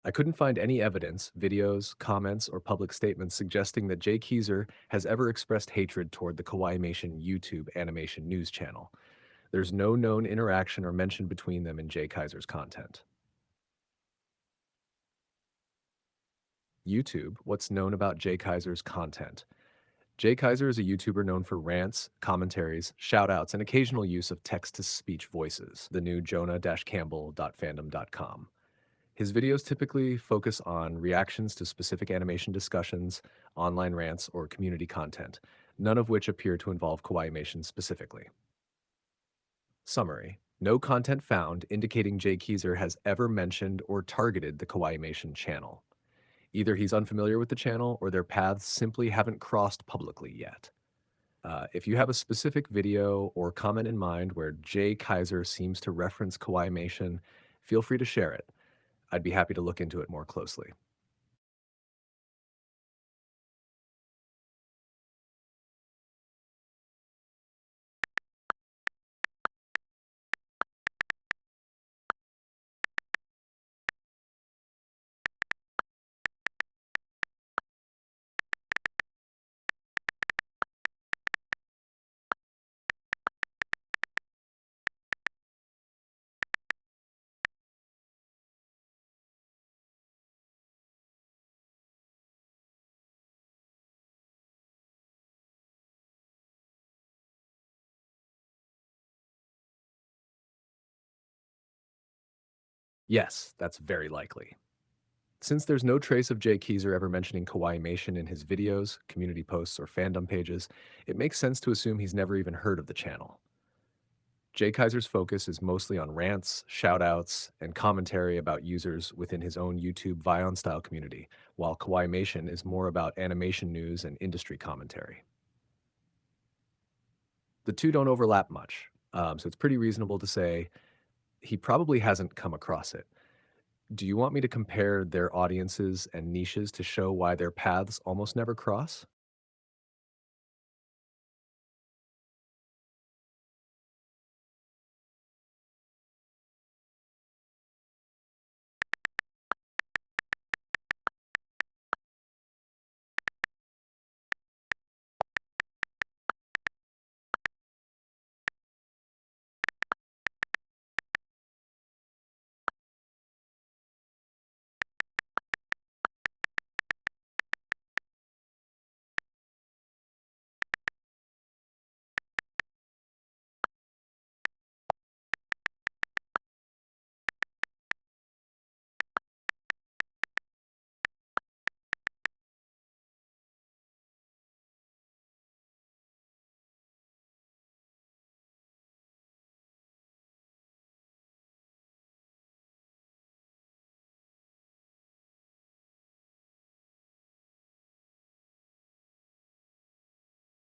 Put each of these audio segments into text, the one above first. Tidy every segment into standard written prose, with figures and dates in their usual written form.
I couldn't find any evidence, videos, comments, or public statements suggesting that Jay Keyser has ever expressed hatred toward the kawaiimation YouTube animation news channel. There's no known interaction or mention between them in Jay Kaiser's content. YouTube, what's known about Jay Kaiser's content? Jay Kaiser is a YouTuber known for rants, commentaries, shoutouts, and occasional use of text to speech voices, the new jonah-campbell.fandom.com. His videos typically focus on reactions to specific animation discussions, online rants, or community content, none of which appear to involve kawaiimation specifically. Summary: no content found indicating Jay Keyser has ever mentioned or targeted the kawaiimation channel. Either he's unfamiliar with the channel or their paths simply haven't crossed publicly yet. If you have a specific video or comment in mind where Jay Kaiser seems to reference kawaiimation, feel free to share it. I'd be happy to look into it more closely. Yes, that's very likely. Since there's no trace of Jay Keyser ever mentioning kawaiimation in his videos, community posts, or fandom pages, it makes sense to assume he's never even heard of the channel. Jay Kaiser's focus is mostly on rants, shoutouts, and commentary about users within his own YouTube Vion-style community, while kawaiimation is more about animation news and industry commentary. The two don't overlap much, so it's pretty reasonable to say he probably hasn't come across it. Do you want me to compare their audiences and niches to show why their paths almost never cross?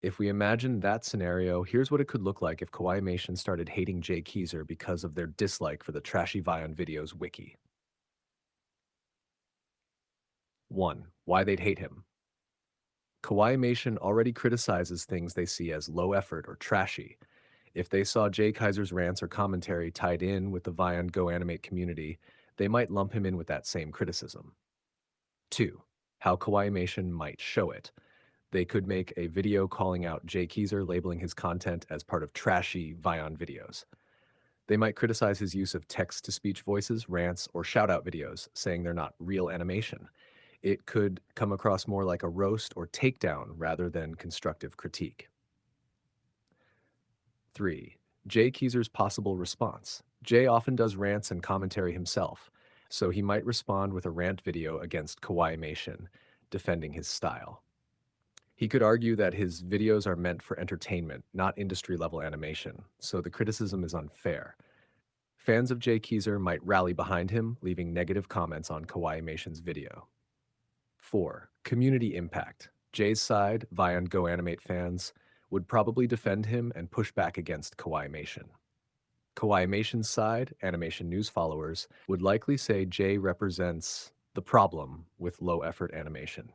If we imagine that scenario, here's what it could look like if kawaiimation started hating Jay Keyser because of their dislike for the Trashy Vion Videos wiki. 1. Why they'd hate him. Kawaiimation already criticizes things they see as low effort or trashy. If they saw Jay Kaiser's rants or commentary tied in with the Vion Go Animate community, they might lump him in with that same criticism. 2. How kawaiimation might show it. They could make a video calling out Jay Keyser, labeling his content as part of trashy Vion videos. They might criticize his use of text-to-speech voices, rants, or shout-out videos, saying they're not real animation. It could come across more like a roast or takedown rather than constructive critique. 3. Jay Keyser's possible response. Jay often does rants and commentary himself, so he might respond with a rant video against kawaiimation, defending his style. He could argue that his videos are meant for entertainment, not industry-level animation, so the criticism is unfair. Fans of Jay Keyser might rally behind him, leaving negative comments on kawaiimation's video. 4. Community impact. Jay's side, Vion Go Animate fans, would probably defend him and push back against kawaiimation. Kawaiimation's side, animation news followers, would likely say Jay represents the problem with low-effort animation.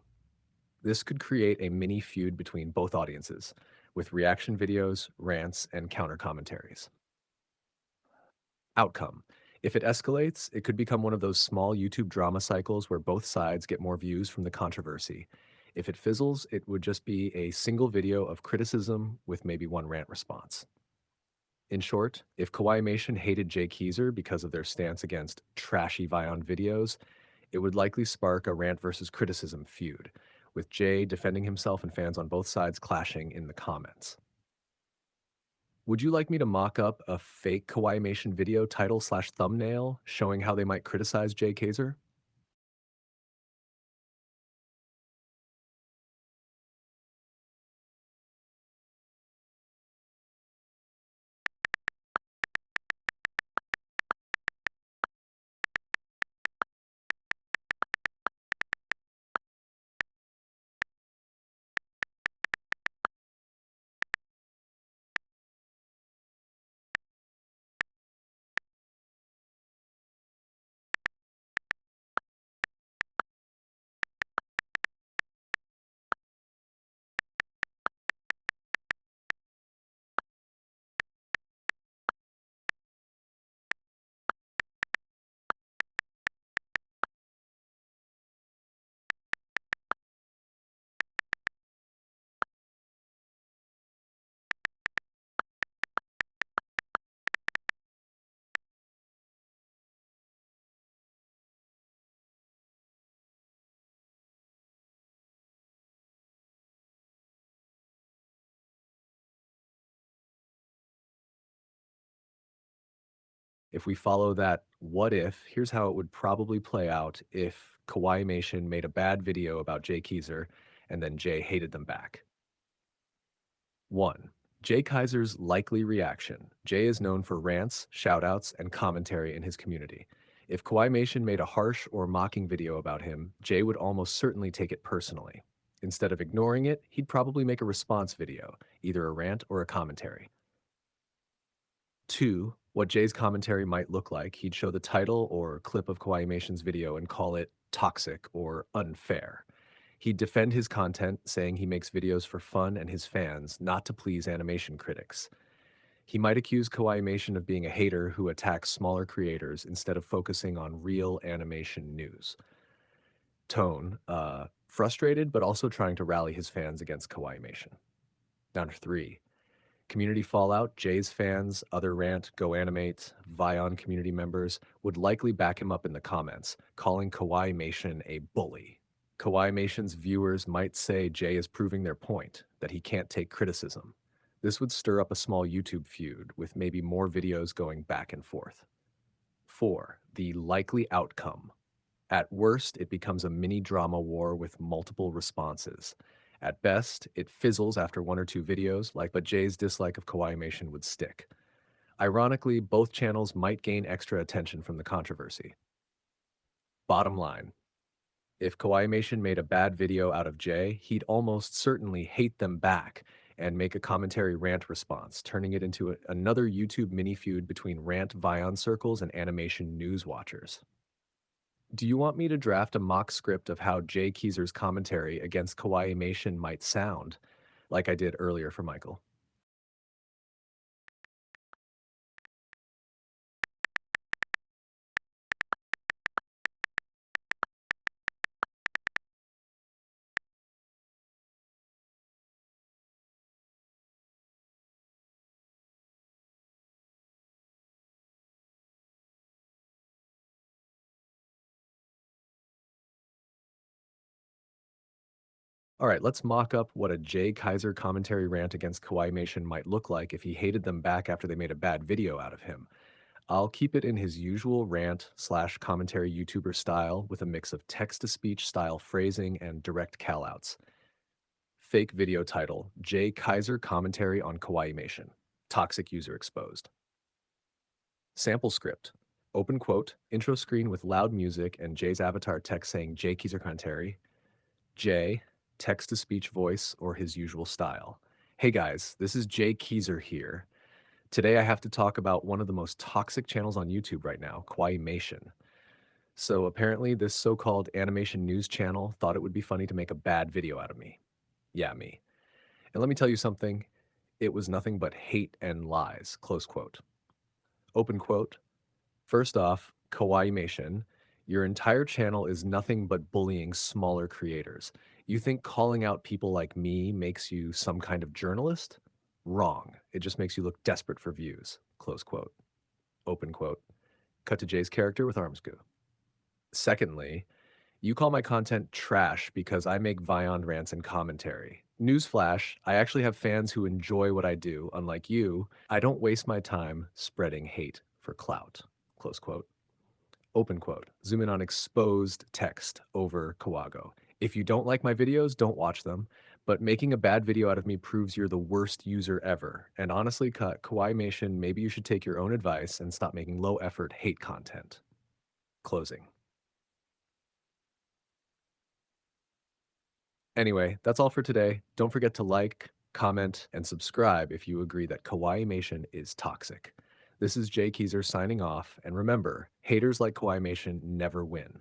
This could create a mini feud between both audiences, with reaction videos, rants, and counter commentaries. Outcome. If it escalates, it could become one of those small YouTube drama cycles where both sides get more views from the controversy. If it fizzles, it would just be a single video of criticism with maybe one rant response. In short, if kawaiimation hated Jay Keezer because of their stance against trashy Vion videos, it would likely spark a rant versus criticism feud, with Jay defending himself and fans on both sides clashing in the comments. Would you like me to mock up a fake kawaiimation video title slash thumbnail showing how they might criticize Jay Keezer? If we follow that what if, here's how it would probably play out if kawaiimation made a bad video about Jay Keezer and then Jay hated them back. 1. Jay Kaiser's likely reaction. Jay is known for rants, shoutouts, and commentary in his community. If kawaiimation made a harsh or mocking video about him, Jay would almost certainly take it personally. Instead of ignoring it, he'd probably make a response video, either a rant or a commentary. 2. What Jay's commentary might look like, he'd show the title or clip of kawaiimation's video and call it toxic or unfair. He'd defend his content, saying he makes videos for fun and his fans, not to please animation critics. He might accuse kawaiimation of being a hater who attacks smaller creators instead of focusing on real animation news. Tone, frustrated but also trying to rally his fans against kawaiimation. Number 3. Community fallout. Jay's fans, other rant, Go Animate, Vion community members would likely back him up in the comments, calling kawaiimation a bully. Kawaiimation's viewers might say Jay is proving their point, that he can't take criticism. This would stir up a small YouTube feud, with maybe more videos going back and forth. 4. The likely outcome. At worst, it becomes a mini drama war with multiple responses. At best, it fizzles after one or two videos, but Jay's dislike of kawaiimation would stick. Ironically, both channels might gain extra attention from the controversy. Bottom line, if kawaiimation made a bad video out of Jay, he'd almost certainly hate them back and make a commentary rant response, turning it into another YouTube mini feud between rant Vion circles and animation news watchers. Do you want me to draft a mock script of how Jay Keezer's commentary against kawaiimation might sound, like I did earlier for Michael? All right, let's mock up what a Jay Kaiser commentary rant against kawaiimation might look like if he hated them back after they made a bad video out of him. I'll keep it in his usual rant slash commentary YouTuber style with a mix of text to speech style phrasing and direct callouts. Fake video title: Jay Kaiser commentary on kawaiimation. Toxic user exposed. Sample script: open quote, intro screen with loud music and Jay's avatar text saying Jay Kaiser commentary. Jay, text to speech voice or his usual style. Hey guys, this is Jay Keezer here. Today I have to talk about one of the most toxic channels on YouTube right now, kawaiimation. So apparently this so-called animation news channel thought it would be funny to make a bad video out of me. Yeah, me. And let me tell you something, it was nothing but hate and lies, close quote. Open quote, First off, kawaiimation. Your entire channel is nothing but bullying smaller creators. You think calling out people like me makes you some kind of journalist? Wrong. It just makes you look desperate for views. Close quote. Open quote. Cut to Jay's character with arms go. Secondly, you call my content trash because I make Viand rants and commentary. Newsflash, I actually have fans who enjoy what I do. Unlike you, I don't waste my time spreading hate for clout. Close quote. Open quote. Zoom in on exposed text over Kawago. If you don't like my videos, don't watch them. But making a bad video out of me proves you're the worst user ever. And honestly, cut kawaiimation, maybe you should take your own advice and stop making low effort hate content. Closing. Anyway, that's all for today. Don't forget to like, comment, and subscribe if you agree that kawaiimation is toxic. This is Jay Keezer signing off, and remember, haters like kawaiimation never win.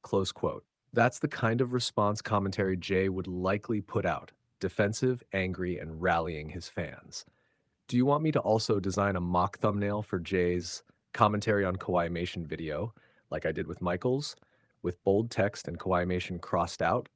Close quote. That's the kind of response commentary Jay would likely put out, defensive, angry, and rallying his fans. Do you want me to also design a mock thumbnail for Jay's commentary on kawaiimation video, like I did with Michael's, with bold text and kawaiimation crossed out,